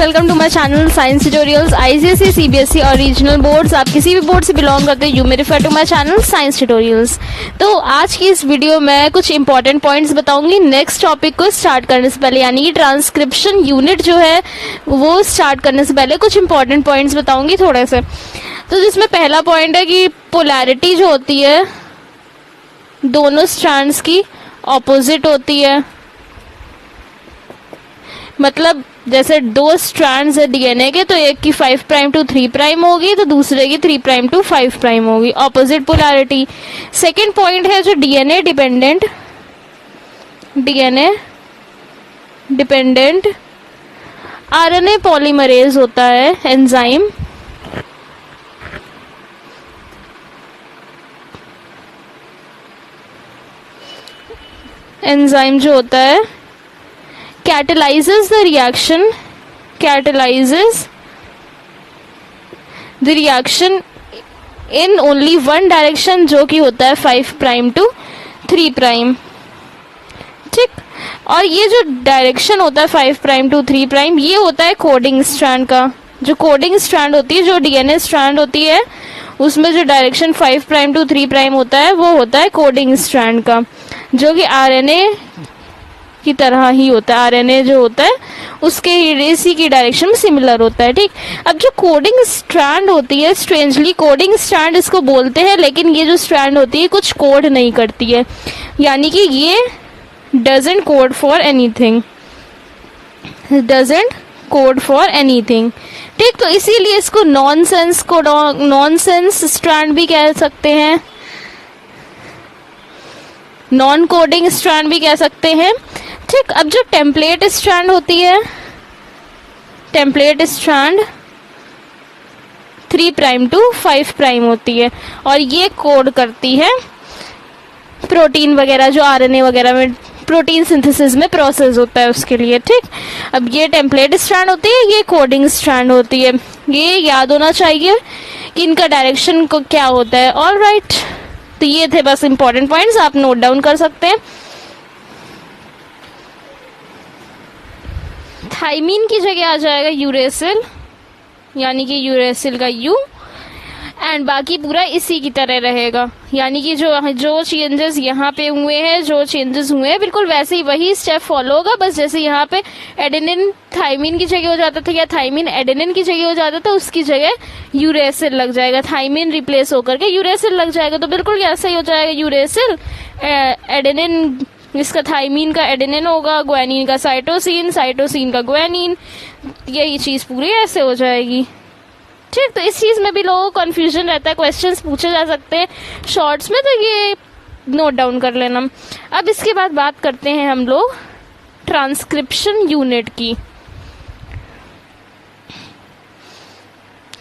Welcome to my channel science tutorials. ICSE, CBSE और regional boards, आप किसी भी बोर्ड से बिलोंग करते हैं, you may refer to my channel science tutorials. तो आज की इस वीडियो में कुछ इंपॉर्टेंट पॉइंट्स बताऊंगी नेक्स्ट टॉपिक को स्टार्ट करने से पहले, यानी कि ट्रांसक्रिप्शन यूनिट जो है वो स्टार्ट करने से पहले कुछ इंपॉर्टेंट पॉइंट्स बताऊंगी थोड़े से। तो जिसमें पहला पॉइंट है कि पोलैरिटी जो होती है दोनों स्ट्रैंड्स की ऑपोजिट होती है। मतलब जैसे दो स्ट्रैंड्स है डीएनए के, तो एक की 5 प्राइम टू 3 प्राइम होगी, तो दूसरे की 3 प्राइम टू 5 प्राइम होगी, ऑपोजिट पोलैरिटी। सेकंड पॉइंट है जो डीएनए डिपेंडेंट आरएनए पॉलीमरेज होता है, एंजाइम। एंजाइम जो होता है catalyzes the reaction in only one direction, जो कि होता है 5 प्राइम टू 3 प्राइम। ठीक, और ये जो डायरेक्शन होता है 5 प्राइम टू 3 प्राइम, ये होता है कोडिंग स्ट्रैंड का। जो कोडिंग स्ट्रैंड होती है, जो डीएनए स्ट्रैंड होती है, उसमें जो डायरेक्शन 5 प्राइम टू 3 प्राइम होता है वो होता है कोडिंग स्ट्रैंड का, जो कि आरएनए की तरह ही होता है। आरएनए जो होता है उसके इसी की डायरेक्शन में सिमिलर होता है। ठीक, अब जो कोडिंग स्ट्रैंड होती है, स्ट्रेंजली कोडिंग स्ट्रैंड इसको बोलते हैं, लेकिन ये जो स्ट्रैंड होती है कुछ कोड नहीं करती है, यानी कि ये डजंट कोड फॉर एनीथिंग। ठीक, तो इसीलिए इसको नॉनसेंस स्ट्रैंड भी कह सकते हैं, नॉन कोडिंग स्ट्रैंड भी कह सकते हैं। ठीक, अब जो टेम्पलेट स्ट्रैंड होती है, template strand 3 prime to 5 prime होती है, और ये कोड करती है प्रोटीन वगैरह, जो आरएनए वगैरह में प्रोटीन सिंथेसिस में प्रोसेस होता है उसके लिए। ठीक, अब ये टेम्पलेट स्ट्रैंड होती है, ये कोडिंग स्ट्रैंड होती है। ये याद होना चाहिए कि इनका डायरेक्शन को क्या होता है। ऑलराइट, तो ये थे बस इंपॉर्टेंट पॉइंट्स, आप नोट डाउन कर सकते हैं। थाइमीन की जगह आ जाएगा यूरेसिल, यानी कि यूरेसिल का यू, एंड बाकी पूरा इसी की तरह रहेगा, यानी कि जो चेंजेस यहाँ पे हुए हैं, जो चेंजेस हुए हैं बिल्कुल वैसे ही वही स्टेप फॉलो होगा। बस जैसे यहाँ पे एडेनिन थाइमीन की जगह हो जाता था, या थाइमीन एडेनिन की जगह हो जाता था, उसकी जगह यूरेसिल लग जाएगा। थाइमीन रिप्लेस होकर के यूरेसिल लग जाएगा, तो बिल्कुल ऐसा ही हो जाएगा। यूरेसिल एडेनिन, इसका थाइमीन का एडेनिन होगा, ग्वानिन का साइटोसिन, साइटोसिन का ग्वानिन, यही चीज पूरी ऐसे हो जाएगी। ठीक, तो इस चीज में भी लोगों को कंफ्यूजन रहता है, क्वेश्चंस पूछे जा सकते हैं शॉर्ट्स में, तो ये नोट डाउन कर लेना। अब इसके बाद बात करते हैं हम लोग ट्रांसक्रिप्शन यूनिट की।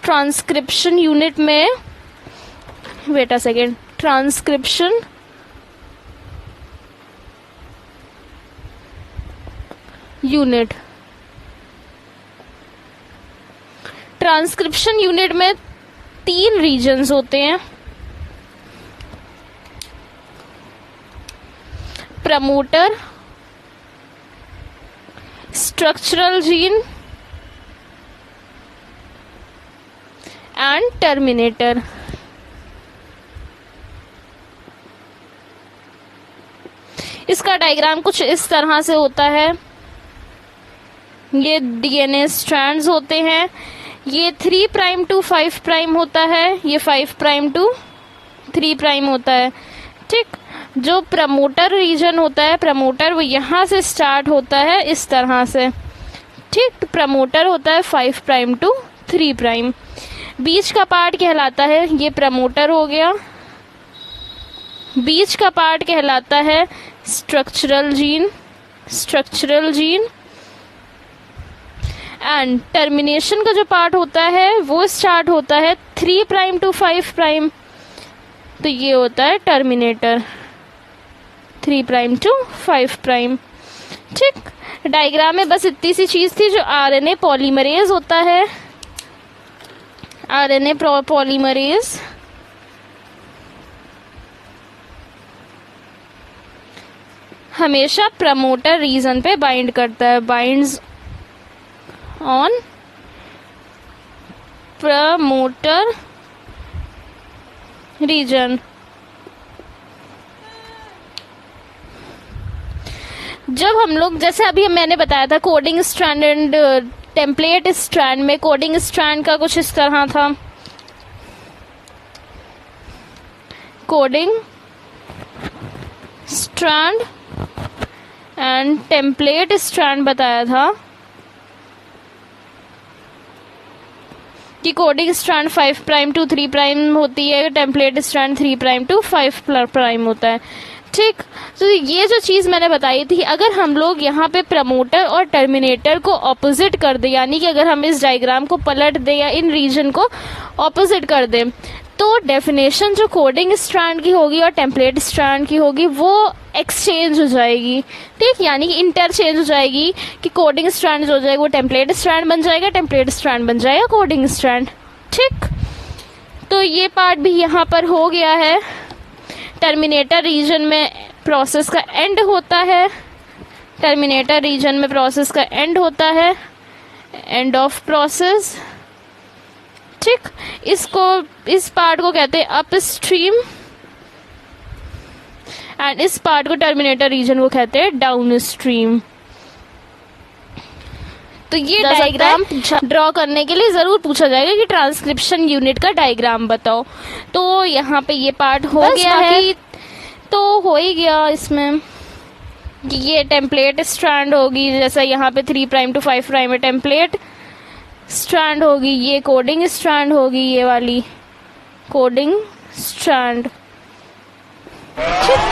ट्रांसक्रिप्शन यूनिट में, wait a second, transcription unit, transcription unit में 3 रीजन्स होते हैं, promoter, structural gene and terminator. इसका डायग्राम कुछ इस तरह से होता है। ये डीएनए स्ट्रैंड्स होते हैं, ये 3 प्राइम टू 5 प्राइम होता है, ये 5 प्राइम टू 3 प्राइम होता है। ठीक, जो प्रमोटर रीजन होता है, प्रमोटर वो यहाँ से स्टार्ट होता है इस तरह से। ठीक, तो प्रमोटर होता है 5 प्राइम टू 3 प्राइम। बीच का पार्ट कहलाता है, ये प्रमोटर हो गया, बीच का पार्ट कहलाता है स्ट्रक्चरल जीन, एंड टर्मिनेशन का जो पार्ट होता है वो स्टार्ट होता है 3 प्राइम टू 5 प्राइम, तो ये होता है टर्मिनेटर 3 प्राइम टू 5 प्राइम। ठीक, डायग्राम में बस इतनी सी चीज थी। जो आरएनए पॉलीमरेज होता है, आरएनए पॉलीमरेज हमेशा प्रमोटर रीजन पे बाइंड करता है, बाइंड्स ऑन प्रमोटर रीजन। जब हम लोग, जैसे अभी मैंने बताया था coding strand and template strand में, कोडिंग स्ट्रैंड का कुछ इस तरह था, coding strand and template strand बताया था कि coding strand 5 prime to 3 prime होती है, template strand 3 prime to 5 prime होता है। ठीक, तो ये जो चीज़ मैंने बताई थी, अगर हम लोग यहाँ पे प्रमोटर और टर्मिनेटर को ऑपोजिट कर दें, यानी कि अगर हम इस डायग्राम को पलट दें या इन रीजन को ऑपोजिट कर दें, तो डेफिनेशन जो कोडिंग स्ट्रैंड की होगी और टेम्पलेट स्ट्रैंड की होगी वो एक्सचेंज हो जाएगी। ठीक, यानी कि इंटरचेंज हो जाएगी कि कोडिंग स्ट्रैंड जो हो जाएगा वो टेम्पलेट स्ट्रैंड बन जाएगा, टेम्पलेट स्ट्रैंड बन जाएगा कोडिंग स्ट्रैंड। ठीक, तो ये पार्ट भी यहाँ पर हो गया है। टर्मिनेटर रीजन में प्रोसेस का एंड होता है, टर्मिनेटर रीजन में प्रोसेस का एंड होता है, एंड ऑफ प्रोसेस। ठीक, इस पार्ट को कहते हैं अपस्ट्रीम एंड इस पार्ट को टर्मिनेटर रीजन को कहते हैं डाउनस्ट्रीम। तो ये डायग्राम ड्रॉ करने के लिए जरूर पूछा जाएगा कि ट्रांसक्रिप्शन यूनिट का डायग्राम बताओ। तो यहाँ पे ये पार्ट हो गया है, तो हो ही गया इसमें कि ये टेम्पलेट स्ट्रैंड होगी, जैसा यहाँ पे 3 प्राइम टू 5 प्राइम में टेम्पलेट स्ट्रैंड होगी, ये कोडिंग स्ट्रैंड होगी, ये वाली कोडिंग स्ट्रैंड। ठीक,